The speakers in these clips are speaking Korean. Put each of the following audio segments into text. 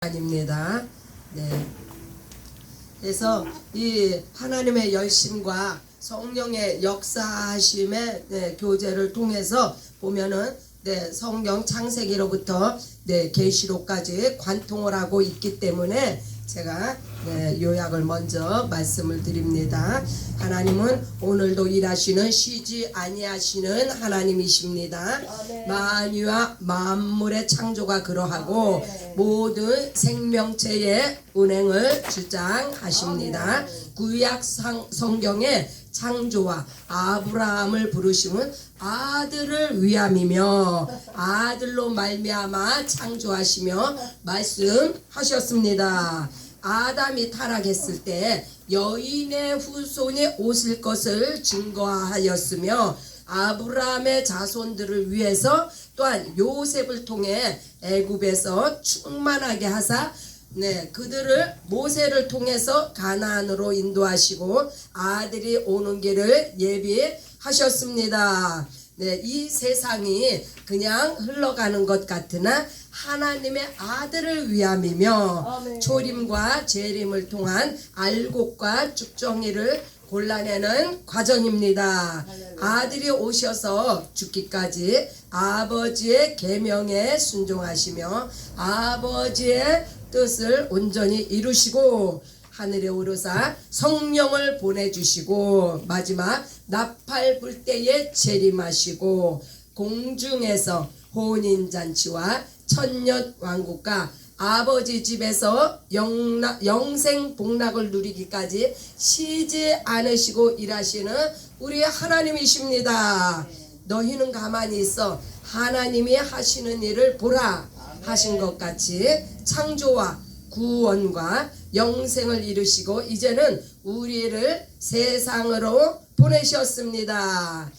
아닙니다. 네. 그래서 이 하나님의 열심과 성령의 역사하심의 교제를 통해서 보면은 성경 창세기로부터 계시록까지 관통을 하고 있기 때문에 제가 요약을 먼저 말씀을 드립니다. 하나님은 오늘도 일하시는 쉬지 아니하시는 하나님이십니다. 만유와 만물의 창조가 그러하고 모든 생명체의 운행을 주장하십니다. 구약 성경에 창조와 아브라함을 부르심은 아들을 위함이며 아들로 말미암아 창조하시며 말씀하셨습니다. 아담이 타락했을 때 여인의 후손이 오실 것을 증거하였으며 아브라함의 자손들을 위해서 또한 요셉을 통해 애굽에서 충만하게 하사 그들을 모세를 통해서 가나안으로 인도하시고 아들이 오는 길을 예비하셨습니다. 이 세상이 그냥 흘러가는 것 같으나 하나님의 아들을 위함이며 초림과 재림을 통한 알곡과 쭉정이를 골라내는 과정입니다. 아들이 오셔서 죽기까지 아버지의 계명에 순종하시며 아버지의 뜻을 온전히 이루시고 하늘에 오르사 성령을 보내주시고 마지막 나팔 불 때에 재림하시고 공중에서 혼인잔치와 천년왕국과 아버지 집에서 영생 복락을 누리기까지 쉬지 않으시고 일하시는 우리 하나님이십니다. 너희는 가만히 있어 하나님이 하시는 일을 보라 하신 것 같이 창조와 구원과 영생을 이루시고 이제는 우리를 세상으로 보내셨습니다.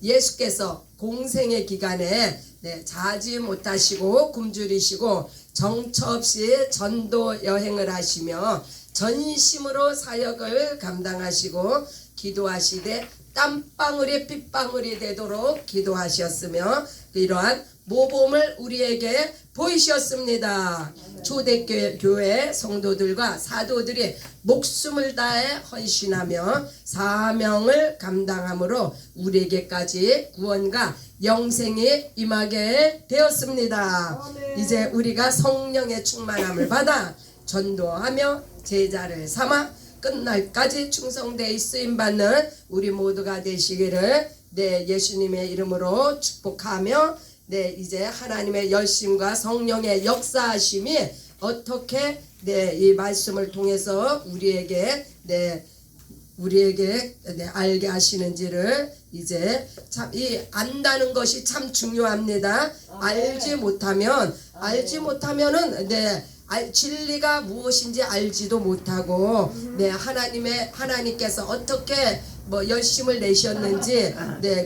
예수께서 공생의 기간에 자지 못하시고 굶주리시고 정처 없이 전도 여행을 하시며 전심으로 사역을 감당하시고 기도하시되 땀방울이 핏방울이 되도록 기도하셨으며 이러한 모범을 우리에게 보이셨습니다. 초대교회 성도들과 사도들이 목숨을 다해 헌신하며 사명을 감당함으로 우리에게까지 구원과 영생이 임하게 되었습니다. 이제 우리가 성령의 충만함을 받아 전도하며 제자를 삼아 끝날까지 충성되이 쓰임받는 우리 모두가 되시기를 예수님의 이름으로 축복하며 이제 하나님의 열심과 성령의 역사하심이 어떻게 이 말씀을 통해서 우리에게 알게 하시는지를 이제 참 이 안다는 것이 참 중요합니다. 알지 못하면은 진리가 무엇인지 알지도 못하고 하나님께서 어떻게 열심을 내셨는지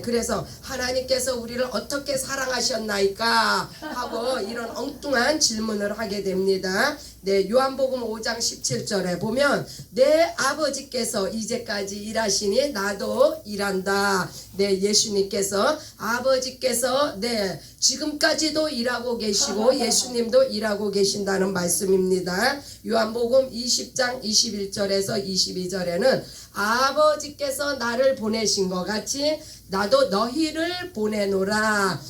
그래서 하나님께서 우리를 어떻게 사랑하셨나이까 하고 이런 엉뚱한 질문을 하게 됩니다. 요한복음 5장 17절에 보면 내 아버지께서 이제까지 일하시니 나도 일한다. 예수님께서 아버지께서 지금까지도 일하고 계시고 예수님도 일하고 계신다는 말씀입니다. 요한복음 20장 21절에서 22절에는 아버지께서 나를 보내신 것 같이 나도 너희를 보내노라.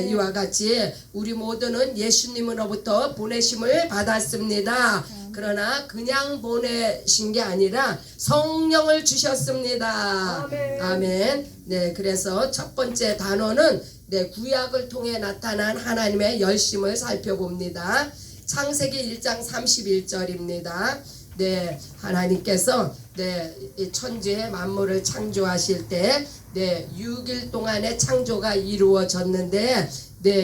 이와 같이 우리 모두는 예수님으로부터 보내심을 받았습니다. 그러나 그냥 보내신 게 아니라 성령을 주셨습니다. 아멘. 그래서 첫 번째 단어는 구약을 통해 나타난 하나님의 열심을 살펴봅니다. 창세기 1장 31절입니다. 하나님께서 이 천지의 만물을 창조하실 때 6일 동안의 창조가 이루어졌는데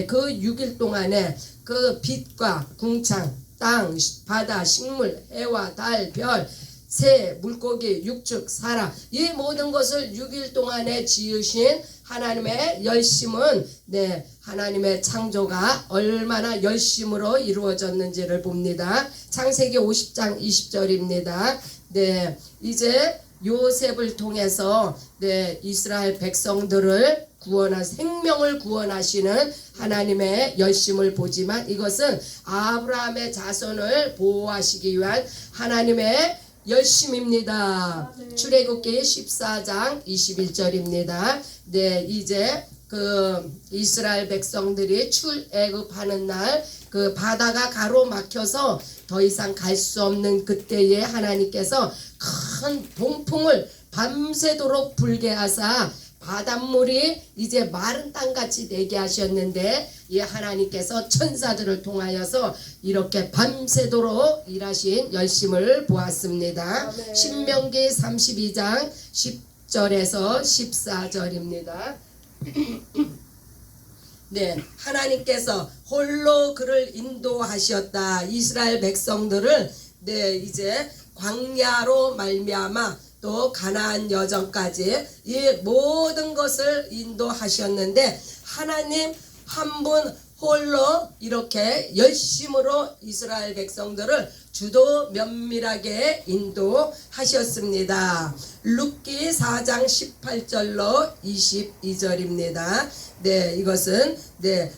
그 6일 동안에 그 빛과 궁창, 땅, 바다, 식물, 해와 달, 별, 새, 물고기, 육축, 사람 이 모든 것을 6일 동안에 지으신 하나님의 열심은 하나님의 창조가 얼마나 열심으로 이루어졌는지를 봅니다. 창세기 50장 20절입니다. 이제 요셉을 통해서 네, 이스라엘 백성들을 생명을 구원하시는 하나님의 열심을 보지만 이것은 아브라함의 자손을 보호하시기 위한 하나님의 열심입니다. 출애굽기 14장 21절입니다. 네, 이제 그 이스라엘 백성들이 출애굽하는 날 그 바다가 가로막혀서 더 이상 갈 수 없는 그때에 하나님께서 큰 동풍을 밤새도록 불게 하사 바닷물이 이제 마른 땅같이 되게 하셨는데 이 하나님께서 천사들을 통하여서 이렇게 밤새도록 일하신 열심을 보았습니다. 아멘. 신명기 32장 10절에서 14절입니다. 네, 하나님께서 홀로 그를 인도하셨다. 이스라엘 백성들을 네, 이제 광야로 말미암아 또 가나안 여정까지 이 모든 것을 인도하셨는데 하나님 한 분 홀로 이렇게 열심으로 이스라엘 백성들을 주도 면밀하게 인도하셨습니다. 룻기 4장 18절로 22절입니다. 네, 이것은 네,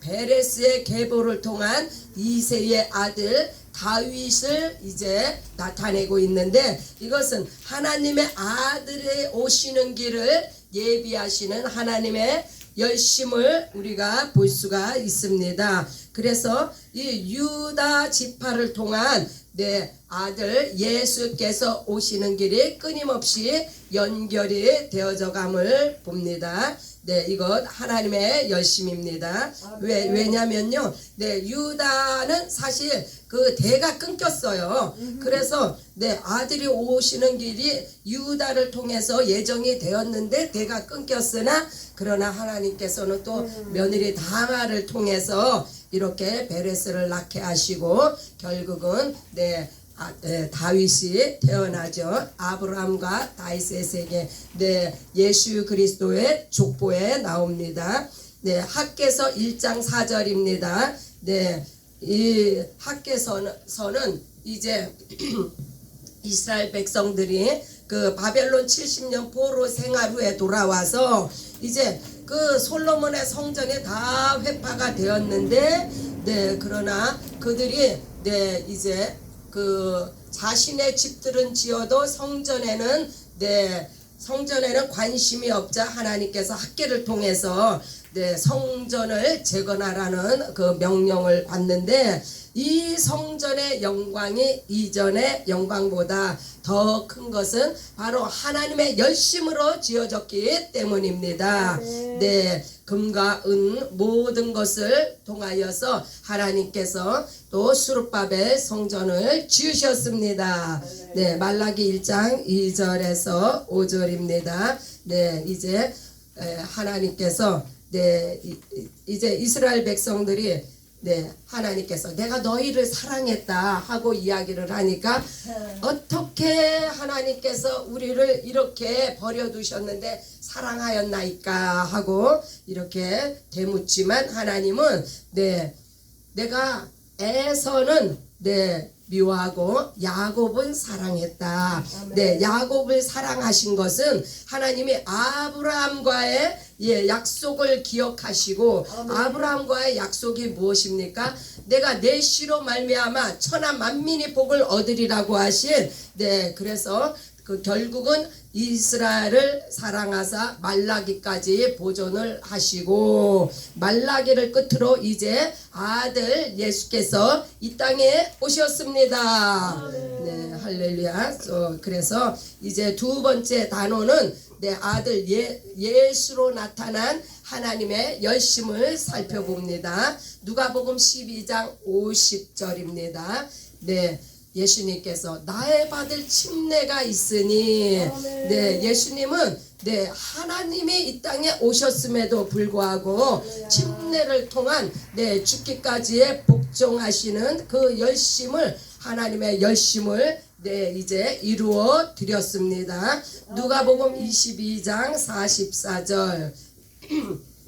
베레스의 계보를 통한 이새의 아들 다윗을 이제 나타내고 있는데 이것은 하나님의 아들이 오시는 길을 예비하시는 하나님의 열심을 우리가 볼 수가 있습니다. 그래서 이 유다 지파를 통한 네, 아들 예수께서 오시는 길이 끊임없이 연결이 되어져 감을 봅니다. 네, 이것 하나님의 열심입니다. 왜냐면요, 네, 유다는 사실 그 대가 끊겼어요. 그래서 네, 아들이 오시는 길이 유다를 통해서 예정이 되었는데 대가 끊겼으나 그러나 하나님께서는 또 며느리 다마를 통해서 이렇게 베레스를 낳게 하시고 결국은 네, 다윗이 태어나죠. 아브라함과 다윗의 세계 네, 예수 그리스도의 족보에 나옵니다. 네, 학개서 1장 4절입니다. 네, 이 학개서는 이제 이스라엘 백성들이 그 바벨론 70년 포로 생활 후에 돌아와서 이제 그 솔로몬의 성전에 다 회파가 되었는데 네, 그러나 그들이 네, 이제 그 자신의 집들은 지어도 성전에는 관심이 없자 하나님께서 학개를 통해서 네, 성전을 재건하라는 그 명령을 받는데 이 성전의 영광이 이전의 영광보다 더 큰 것은 바로 하나님의 열심으로 지어졌기 때문입니다. 네, 금과 은 모든 것을 통하여서 하나님께서 또 수르바벨 성전을 지으셨습니다. 네, 말라기 1장 2절에서 5절입니다. 네, 이제 하나님께서 네, 이제 이스라엘 백성들이 네, 하나님께서 내가 너희를 사랑했다 하고 이야기를 하니까 어떻게 하나님께서 우리를 이렇게 버려두셨는데 사랑하였나이까 하고 이렇게 되묻지만 하나님은 네, 내가 에서는 네, 미워하고 야곱은 사랑했다. 네, 야곱을 사랑하신 것은 하나님이 아브라함과의 약속을 기억하시고 아브라함과의 약속이 무엇입니까? 내가 내 씨로 말미암아 천하 만민이 복을 얻으리라고 하신 네, 그래서 그 결국은 이스라엘을 사랑하사 말라기까지 보존을 하시고 말라기를 끝으로 이제 아들 예수께서 이 땅에 오셨습니다. 네, 할렐루야. 그래서 이제 두 번째 단어는 내 아들 예수로 나타난 하나님의 열심을 살펴봅니다. 누가복음 12장 50절입니다. 네. 예수님께서 나의 받을 침례가 있으니 네, 예수님은 네, 하나님이 이 땅에 오셨음에도 불구하고 침례를 통한 네, 죽기까지의 복종하시는 그 열심을 하나님의 열심을 네, 이제 이루어 드렸습니다. 누가복음 22장 44절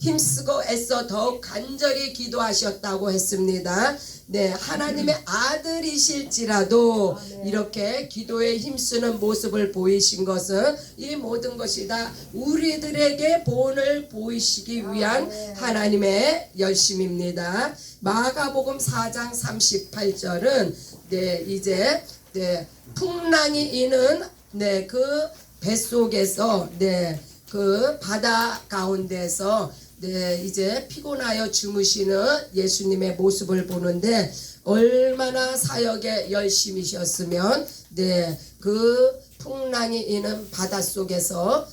힘쓰고 애써 더욱 간절히 기도하셨다고 했습니다. 네, 하나님의 아들이실지라도 이렇게 기도에 힘쓰는 모습을 보이신 것은 이 모든 것이 다 우리들에게 본을 보이시기 위한 하나님의 열심입니다. 마가복음 4장 38절은 이제 풍랑이 이는 그 뱃속에서 그 바다 가운데서 이제 피곤하여 주무시는 예수님의 모습을 보는데 얼마나 사역에 열심이셨으면 그 풍랑이 이는 바닷속에서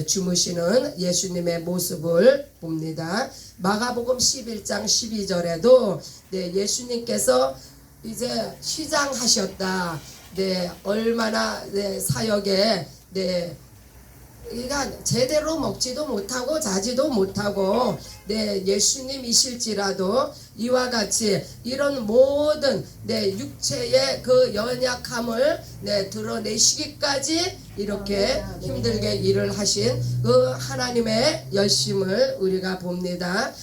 주무시는 예수님의 모습을 봅니다. 마가복음 11장 12절에도 예수님께서 이제 시장하셨다. 얼마나 사역에 그러니까 제대로 먹지도 못하고 자지도 못하고 예수님이실지라도 이와 같이 이런 모든 육체의 그 연약함을 드러내시기까지 이렇게 힘들게 일을 하신 그 하나님의 열심을 우리가 봅니다.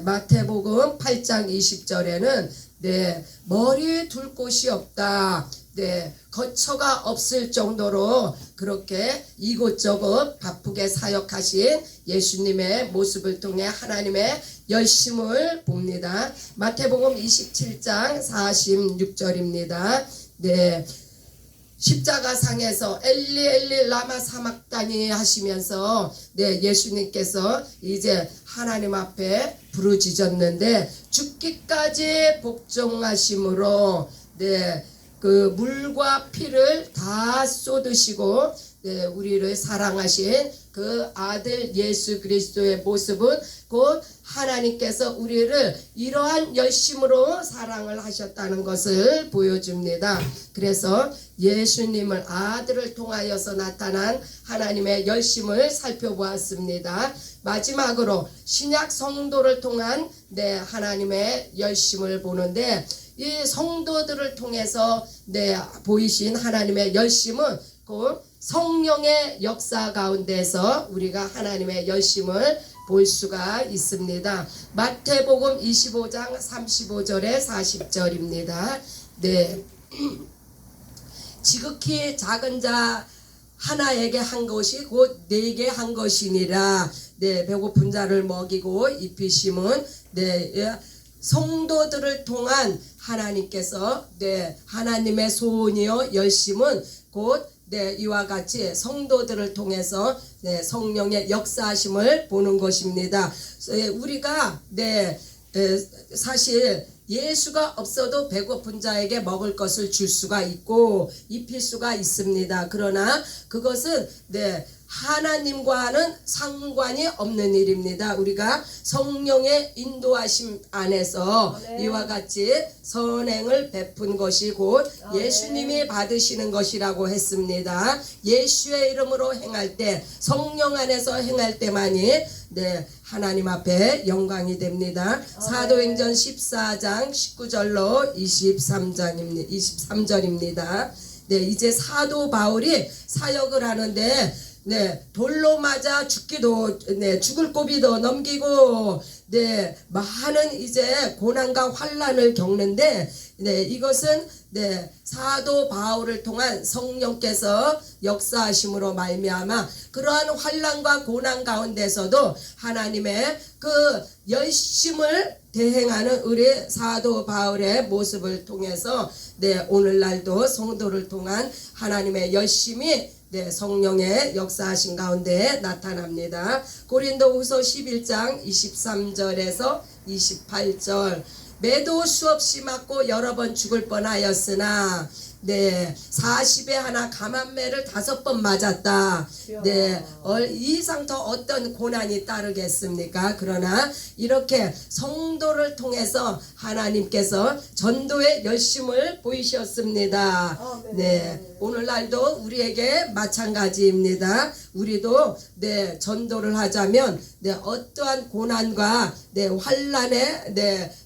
마태복음 8장 20절에는 머리에 둘 곳이 없다. 거처가 없을 정도로 그렇게 이곳저곳 바쁘게 사역하신 예수님의 모습을 통해 하나님의 열심을 봅니다. 마태복음 27장 46절입니다. 십자가상에서 엘리 엘리 라마 사막다니 하시면서 예수님께서 이제 하나님 앞에 부르짖었는데 죽기까지 복종하심으로 그 물과 피를 다 쏟으시고 우리를 사랑하신 그 아들 예수 그리스도의 모습은 곧 하나님께서 우리를 이러한 열심으로 사랑을 하셨다는 것을 보여줍니다. 그래서 예수님을 아들을 통하여서 나타난 하나님의 열심을 살펴보았습니다. 마지막으로 신약 성도를 통한 하나님의 열심을 보는데 이 성도들을 통해서 보이신 하나님의 열심은 곧 성령의 역사 가운데서 우리가 하나님의 열심을 볼 수가 있습니다. 마태복음 25장 35절에 40절입니다. 지극히 작은 자 하나에게 한 것이 곧 네게 한 것이니라. 배고픈 자를 먹이고 입히심은 성도들을 통한 하나님께서 하나님의 소원이요 열심은 곧 이와 같이 성도들을 통해서 성령의 역사하심을 보는 것입니다. 우리가 사실 예수가 없어도 배고픈 자에게 먹을 것을 줄 수가 있고 입힐 수가 있습니다. 그러나 그것은 하나님과는 상관이 없는 일입니다. 우리가 성령의 인도하심 안에서 이와 같이 선행을 베푼 것이 곧 예수님이 받으시는 것이라고 했습니다. 예수의 이름으로 행할 때 성령 안에서 행할 때만이 하나님 앞에 영광이 됩니다. 사도행전 14장 19절로 23절입니다. 이제 사도 바울이 사역을 하는데 돌로 맞아 죽을 고비도 넘기고 많은 이제 고난과 환난을 겪는데 이것은 사도 바울을 통한 성령께서 역사하심으로 말미암아 그러한 환난과 고난 가운데서도 하나님의 그 열심을 대행하는 우리 사도 바울의 모습을 통해서 오늘날도 성도를 통한 하나님의 열심이 성령의 역사하신 가운데 나타납니다. 고린도후서 11장 23절에서 28절 매도 수없이 맞고 여러 번 죽을 뻔하였으나 40에 하나 감한매를 5번 맞았다. 이상 더 어떤 고난이 따르겠습니까? 그러나 이렇게 성도를 통해서 하나님께서 전도의 열심을 보이셨습니다. 오늘날도 우리에게 마찬가지입니다. 우리도 전도를 하자면 어떠한 고난과 환난에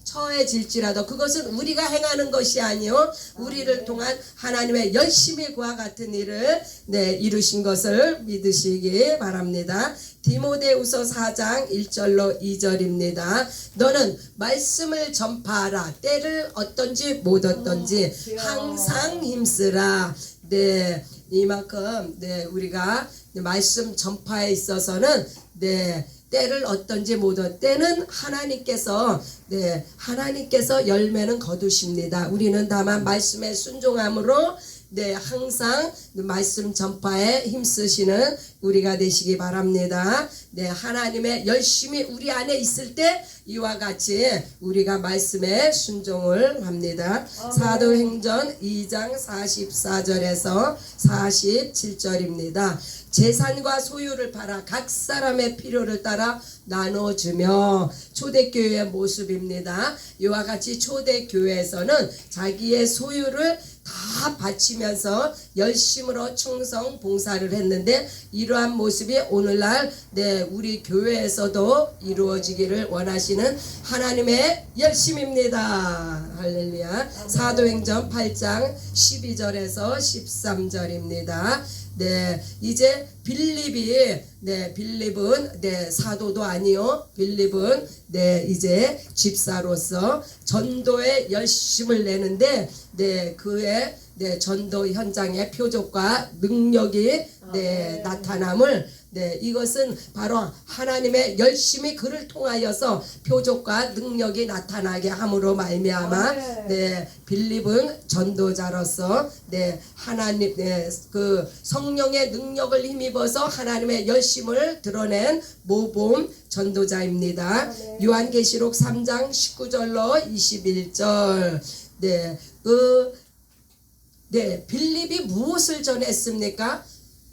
처해질지라도 그것은 우리가 행하는 것이 아니요 우리를 통한 하나님의 열심히 그와 같은 일을 이루신 것을 믿으시기 바랍니다. 디모데후서 4장 1절로 2절입니다. 너는 말씀을 전파하라. 때를 어떤지 못 어떤지 항상 힘쓰라. 네, 이만큼 네 우리가 말씀 전파에 있어서는 네 때를 어떤지 못 때는 하나님께서 네 하나님께서 열매는 거두십니다. 우리는 다만 말씀에 순종함으로 네 항상 말씀 전파에 힘쓰시는 우리가 되시기 바랍니다. 네 하나님의 열심히 우리 안에 있을 때 이와 같이 우리가 말씀에 순종을 합니다. 사도행전 2장 44절에서 47절입니다. 재산과 소유를 팔아 각 사람의 필요를 따라 나눠주며 초대교회의 모습입니다. 이와 같이 초대교회에서는 자기의 소유를 다 바치면서 열심으로 충성 봉사를 했는데 이러한 모습이 오늘날 네 우리 교회에서도 이루어지기를 원하시는 하나님의 열심입니다. 할렐루야. 사도행전 8장 12절에서 13절입니다. 네, 이제 빌립은 네 사도도 아니요. 빌립은 네 이제 집사로서 전도에 열심을 내는데 네 그의 네 전도 현장의 표적과 능력이 네 나타남을 네 이것은 바로 하나님의 열심히 그를 통하여서 표적과 능력이 나타나게 함으로 말미암아 네 빌립은 전도자로서 네 하나님 그 성령의 능력을 힘입어서 하나님의 열심을 드러낸 모범 전도자입니다. 요한계시록 3장 19절로 21절 네 빌립이 무엇을 전했습니까?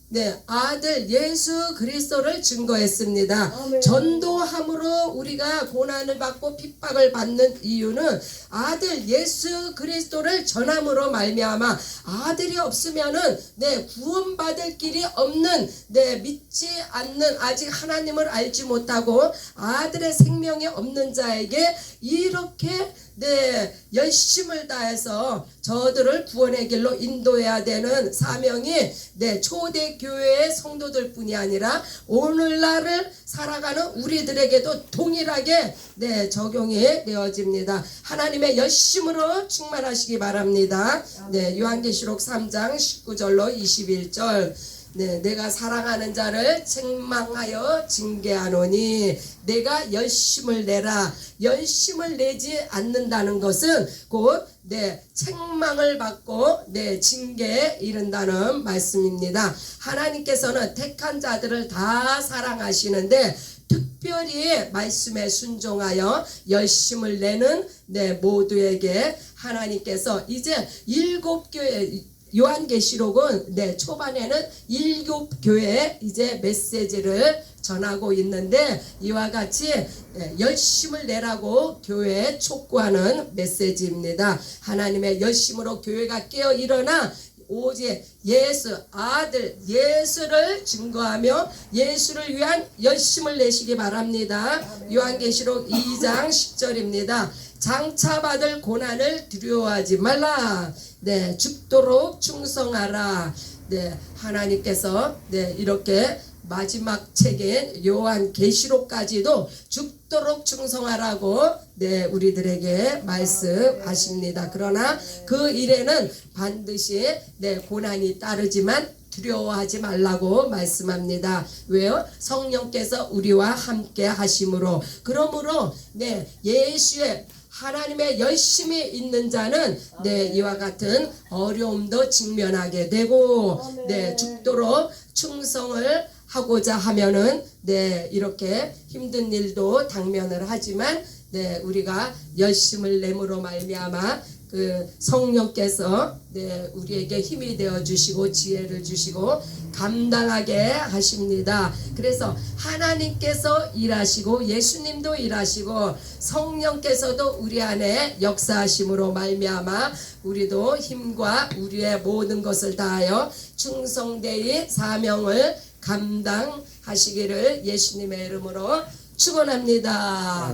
네, 아들 예수 그리스도를 증거했습니다. 아멘. 전도함으로 우리가 고난을 받고 핍박을 받는 이유는 아들 예수 그리스도를 전함으로 말미암아 아들이 없으면은 네 구원받을 길이 없는 네 믿지 않는 아직 하나님을 알지 못하고 아들의 생명이 없는 자에게 이렇게 네 열심을 다해서 저들을 구원의 길로 인도해야 되는 사명이 네 초대교회의 성도들뿐이 아니라 오늘날을 살아가는 우리들에게도 동일하게 네 적용이 되어집니다. 하나님의 열심으로 충만하시기 바랍니다. 네 요한계시록 3장 19절로 21절 네, 내가 사랑하는 자를 책망하여 징계하노니 내가 열심을 내라. 열심을 내지 않는다는 것은 곧 책망을 받고 징계에 이른다는 말씀입니다. 하나님께서는 택한 자들을 다 사랑하시는데 특별히 말씀에 순종하여 열심을 내는 모두에게 하나님께서 이제 7교회 요한계시록은 초반에는 7교회에 이제 메시지를 전하고 있는데 이와 같이 열심을 내라고 교회에 촉구하는 메시지입니다. 하나님의 열심으로 교회가 깨어 일어나 오직 예수 아들 예수를 증거하며 예수를 위한 열심을 내시기 바랍니다. 요한계시록 2장 10절입니다. 장차 받을 고난을 두려워하지 말라. 죽도록 충성하라. 하나님께서 이렇게 마지막 책인 요한계시록까지도 죽도록 충성하라고 우리들에게 말씀하십니다. 그러나 그 일에는 반드시 고난이 따르지만 두려워하지 말라고 말씀합니다. 왜요? 성령께서 우리와 함께 하심으로. 그러므로 예수의 하나님의 열심히 있는 자는 이와 같은 어려움도 직면하게 되고 죽도록 충성을 하고자 하면은 이렇게 힘든 일도 당면을 하지만 우리가 열심을 내므로 말미암아 그 성령께서 우리에게 힘이 되어 주시고 지혜를 주시고 감당하게 하십니다. 그래서 하나님께서 일하시고 예수님도 일하시고 성령께서도 우리 안에 역사하심으로 말미암아 우리도 힘과 우리의 모든 것을 다하여 충성되이 사명을 감당하시기를 예수님의 이름으로 축원합니다.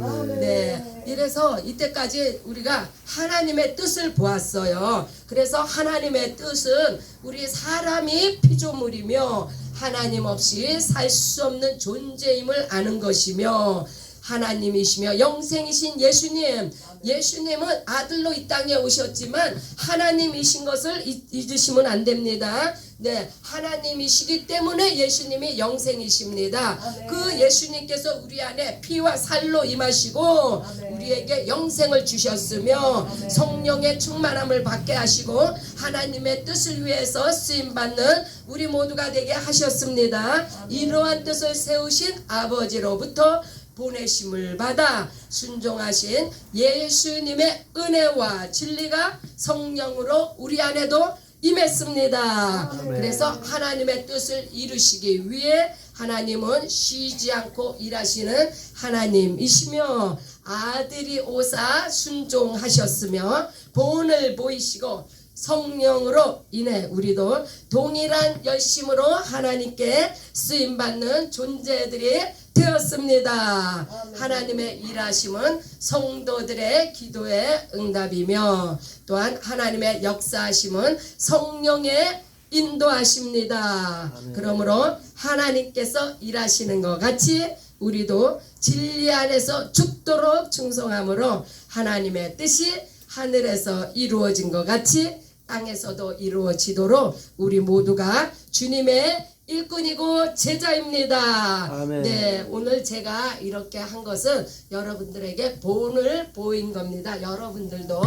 이래서 이때까지 우리가 하나님의 뜻을 보았어요. 그래서 하나님의 뜻은 우리 사람이 피조물이며 하나님 없이 살 수 없는 존재임을 아는 것이며 하나님이시며 영생이신 예수님, 예수님은 아들로 이 땅에 오셨지만 하나님이신 것을 잊으시면 안 됩니다. 네, 하나님이시기 때문에 예수님이 영생이십니다. 아멘. 그 예수님께서 우리 안에 피와 살로 임하시고 아멘. 우리에게 영생을 주셨으며 아멘. 성령의 충만함을 받게 하시고 하나님의 뜻을 위해서 쓰임받는 우리 모두가 되게 하셨습니다. 이러한 뜻을 세우신 아버지로부터 보내심을 받아 순종하신 예수님의 은혜와 진리가 성령으로 우리 안에도 임했습니다. 아멘. 그래서 하나님의 뜻을 이루시기 위해 하나님은 쉬지 않고 일하시는 하나님이시며 아들이 오사 순종하셨으며 본을 보이시고 성령으로 인해 우리도 동일한 열심으로 하나님께 쓰임받는 존재들이 되었습니다. 하나님의 일하심은 성도들의 기도의 응답이며 또한 하나님의 역사하심은 성령의 인도하십니다. 그러므로 하나님께서 일하시는 것 같이 우리도 진리 안에서 죽도록 충성함으로 하나님의 뜻이 하늘에서 이루어진 것 같이 땅에서도 이루어지도록 우리 모두가 주님의 일꾼이고 제자입니다. 아멘. 네, 오늘 제가 이렇게 한 것은 여러분들에게 본을 보인 겁니다. 여러분들도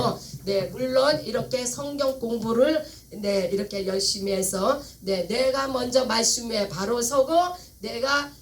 네, 물론 이렇게 성경 공부를 네, 이렇게 열심히 해서 네, 내가 먼저 말씀에 바로 서고 내가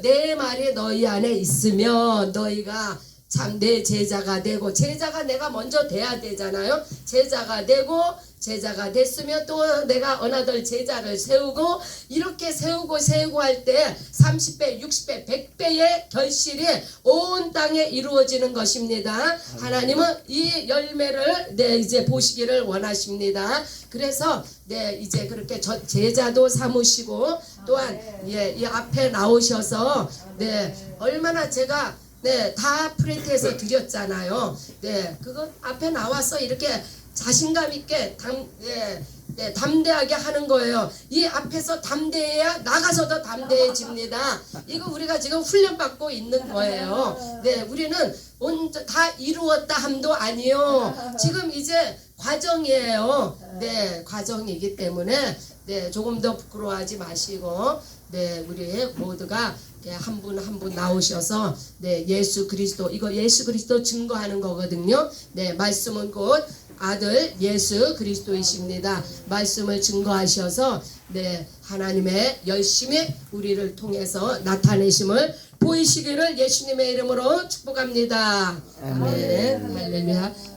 내 말이 너희 안에 있으면 너희가 참 내 제자가 되고 제자가 내가 먼저 돼야 되잖아요. 제자가 되고 제자가 됐으면 또 내가 어나들 제자를 세우고 이렇게 세우고 할 때 30배, 60배, 100배의 결실이 온 땅에 이루어지는 것입니다. 하나님은 이 열매를 네, 이제 보시기를 원하십니다. 그래서 네, 이제 그렇게 제자도 삼으시고 또한 예, 이 앞에 나오셔서 네, 얼마나 제가 네, 다 프린트해서 드렸잖아요. 네, 그거 앞에 나와서 이렇게 자신감 있게 담대하게 하는 거예요. 이 앞에서 담대해야 나가서도 담대해집니다. 이거 우리가 지금 훈련받고 있는 거예요. 네, 우리는 다 이루었다 함도 아니요. 지금 이제 과정이에요. 네, 과정이기 때문에 네, 조금 더 부끄러워하지 마시고 네, 우리 모두가 한 분 한 분 나오셔서 네, 예수 그리스도 이거 예수 그리스도 증거하는 거거든요. 네, 말씀은 곧 아들 예수 그리스도이십니다. 말씀을 증거하셔서 네, 하나님의 열심히 우리를 통해서 나타내심을 보이시기를 예수님의 이름으로 축복합니다. 아멘. 할렐루야.